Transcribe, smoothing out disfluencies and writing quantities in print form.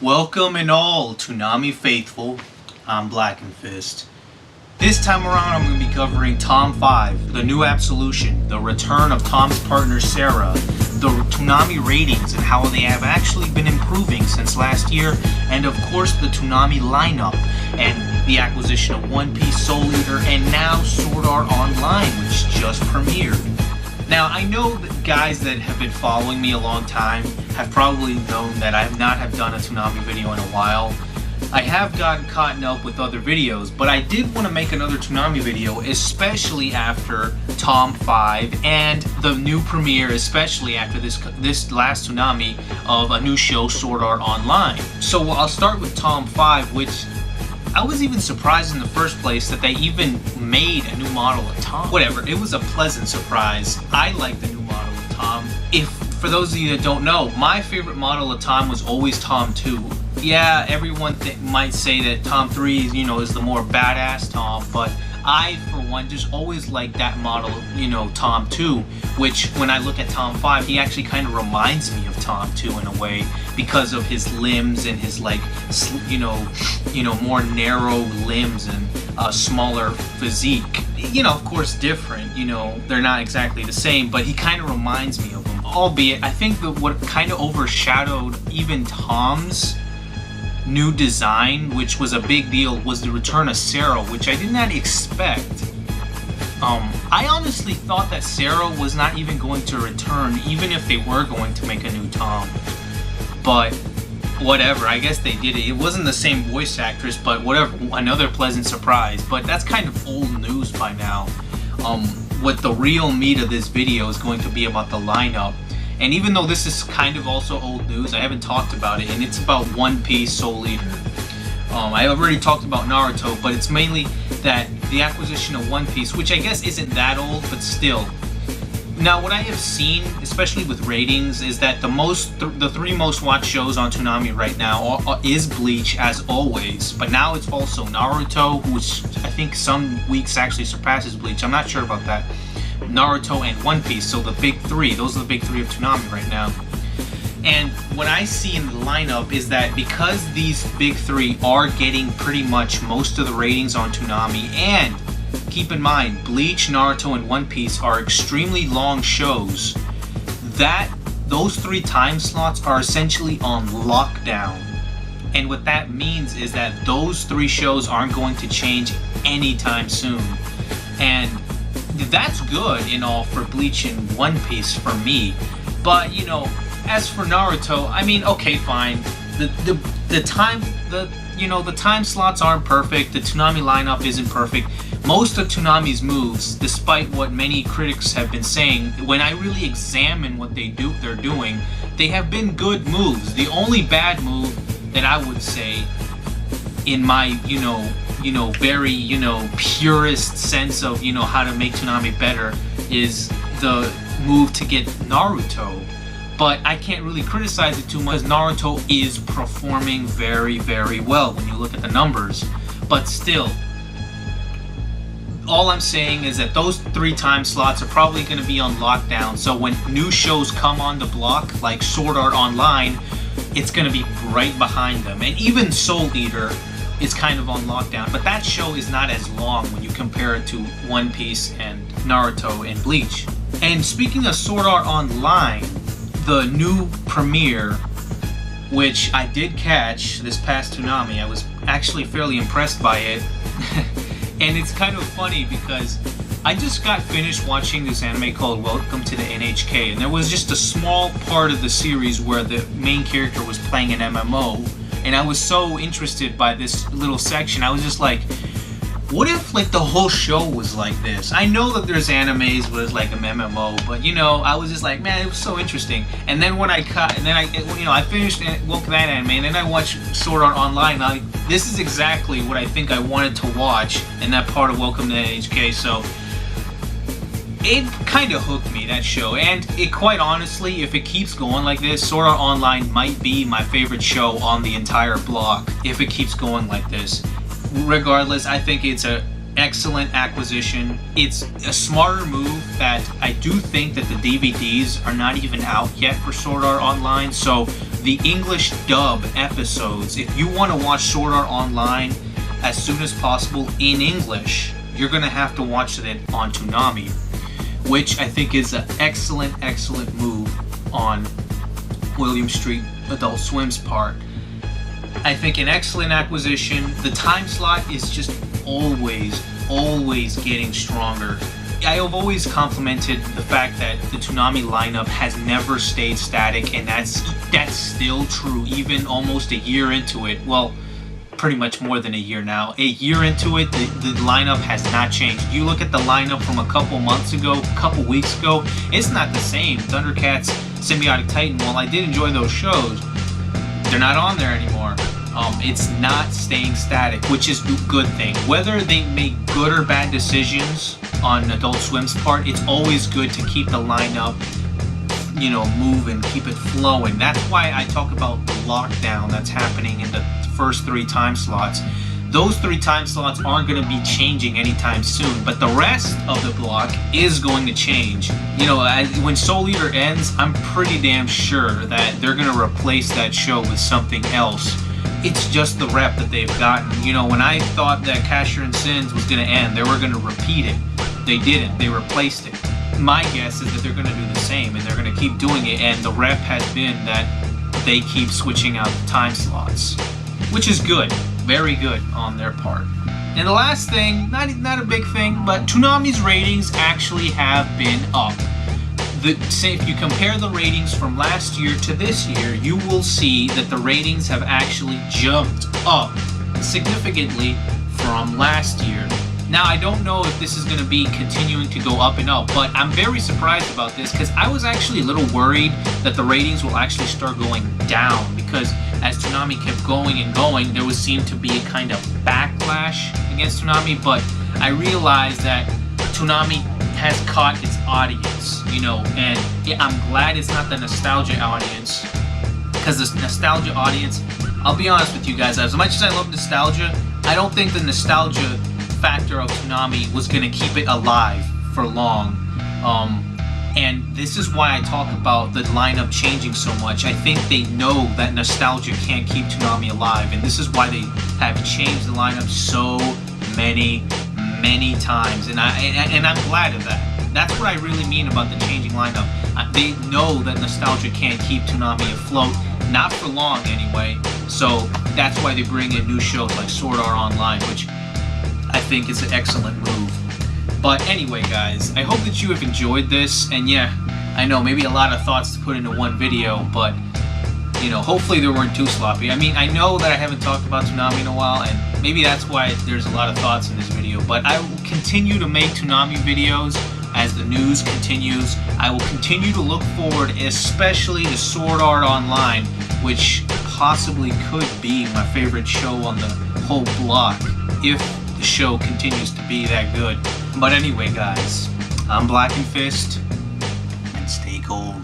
Welcome and all, Toonami faithful. I'm Blackenfist. This time around, I'm going to be covering Tom 5, the new Absolution, the return of Tom's partner Sarah, the Toonami ratings and how they have actually been improving since last year, and of course the Toonami lineup and the acquisition of One Piece Soul Eater and now Sword Art Online, which just premiered. Now, I know that guys that have been following me a long time have probably known that I have not done a Toonami video in a while. I have gotten caught up with other videos, but I did want to make another Toonami video, especially after Tom 5 and the new premiere, especially after this last Toonami of a new show, Sword Art Online. So I'll start with Tom 5, which I was even surprised in the first place that they even made a new model of Tom. Whatever, it was a pleasant surprise. I like the new model of Tom. For those of you that don't know, my favorite model of Tom was always Tom 2. Yeah, everyone might say that Tom 3 is the more badass Tom, but I, for one, just always liked that model, Tom 2, which when I look at Tom 5, he actually kind of reminds me of Tom 2 in a way because of his limbs and his more narrow limbs and smaller physique. Of course different, they're not exactly the same, but he kind of reminds me of him. Albeit, I think that what kind of overshadowed even Tom's new design, which was a big deal, was the return of Sarah, which I did not expect. I honestly thought that Sarah was not even going to return, even if they were going to make a new Tom. But whatever, I guess they did it. It wasn't the same voice actress, but whatever, another pleasant surprise. But that's kind of old news by now. What the real meat of this video is going to be about the lineup. And even though this is kind of also old news, I haven't talked about it, and it's about One Piece Soul Eater. I already talked about Naruto, but it's mainly that the acquisition of One Piece, which I guess isn't that old, but still. Now, what I have seen, especially with ratings, is that the three most watched shows on Toonami right now is Bleach, as always, but now it's also Naruto, which I think some weeks actually surpasses Bleach. I'm not sure about that. Naruto and One Piece, so the big three. Those are the big three of Toonami right now. And what I see in the lineup is that because these big three are getting pretty much most of the ratings on Toonami, and keep in mind, Bleach, Naruto, and One Piece are extremely long shows, that those 3 time slots are essentially on lockdown. And what that means is that those 3 shows aren't going to change anytime soon. And that's good and all for Bleach and One Piece for me, but as for Naruto, I mean, okay, fine. The time slots aren't perfect. The Toonami lineup isn't perfect. Most of Toonami's moves, despite what many critics have been saying, when I really examine what they're doing, they have been good moves. The only bad move that I would say, in my very purist sense of how to make Toonami better, is the move to get Naruto. But I can't really criticize it too much because Naruto is performing very, very well when you look at the numbers. But still, all I'm saying is that those 3 time slots are probably going to be on lockdown, so when new shows come on the block like Sword Art Online, it's going to be right behind them. And even Soul Eater is kind of on lockdown, but that show is not as long when you compare it to One Piece and Naruto and Bleach. And speaking of Sword Art Online, the new premiere, which I did catch this past Toonami, I was actually fairly impressed by it. And it's kind of funny because I just got finished watching this anime called Welcome to the NHK, and there was just a small part of the series where the main character was playing an MMO. And I was so interested by this little section, I was just like, what if the whole show was like this? I know that there's animes where it's like an MMO, but I was just like, man, it was so interesting. And then when I finished that anime, and then I watched Sword Art Online, this is exactly what I think I wanted to watch in that part of Welcome to NHK, so it kind of hooked me, that show. And it, quite honestly, if it keeps going like this, Sword Art Online might be my favorite show on the entire block if it keeps going like this. Regardless, I think it's an excellent acquisition. It's a smarter move that I do think that the DVDs are not even out yet for Sword Art Online, so the English dub episodes. If you want to watch Sword Art Online as soon as possible in English, you're going to have to watch it on Toonami, which I think is an excellent move on William Street Adult Swim's part. I think an excellent acquisition. The time slot is just always getting stronger. I have always complimented the fact that the Toonami lineup has never stayed static, and that's still true even almost a year into it. Well, pretty much more than a year now. A year into it, the lineup has not changed. You look at the lineup from a couple months ago, a couple weeks ago, it's not the same. Thundercats, Symbiotic Titan, while I did enjoy those shows, they're not on there anymore. It's not staying static, which is a good thing. Whether they make good or bad decisions on Adult Swim's part, it's always good to keep the lineup, you know, moving, keep it flowing. That's why I talk about the lockdown that's happening in the first 3 time slots. Those 3 time slots aren't going to be changing anytime soon, but the rest of the block is going to change. You know, when Soul Eater ends, I'm pretty damn sure that they're going to replace that show with something else. It's just the rep that they've gotten. You know, when I thought that Casher and Sins was going to end, they were going to repeat it. They didn't. They replaced it. My guess is that they're going to do the same, and they're going to keep doing it, and the rep has been that they keep switching out the time slots, which is good. Very good on their part. And the last thing, not a big thing, but Toonami's ratings actually have been up. If you compare the ratings from last year to this year, you will see that the ratings have actually jumped up significantly from last year. Now, I don't know if this is going to be continuing to go up and up, but I'm very surprised about this because I was actually a little worried that the ratings will actually start going down, because as Toonami kept going and going, there would seem to be a kind of backlash against Toonami, but I realized that Toonami has caught its audience, you know, and I'm glad it's not the nostalgia audience, because this nostalgia audience, I'll be honest with you guys, as much as I love nostalgia, I don't think the nostalgia factor of Toonami was going to keep it alive for long. And this is why I talk about the lineup changing so much. I think they know that nostalgia can't keep Toonami alive, and this is why they have changed the lineup so many times, and I'm glad of that. That's what I really mean about the changing lineup. They know that nostalgia can't keep Toonami afloat, not for long anyway, so that's why they bring in new shows like Sword Art Online, which I think is an excellent move. But anyway, guys, I hope that you have enjoyed this, and yeah, I know maybe a lot of thoughts to put into one video, but you know, hopefully they weren't too sloppy. I mean, I know that I haven't talked about Toonami in a while, and maybe that's why there's a lot of thoughts in this video, but I will continue to make Toonami videos as the news continues. I will continue to look forward, especially to Sword Art Online, which possibly could be my favorite show on the whole block, if the show continues to be that good. But anyway, guys, I'm Blackenfist, and stay gold.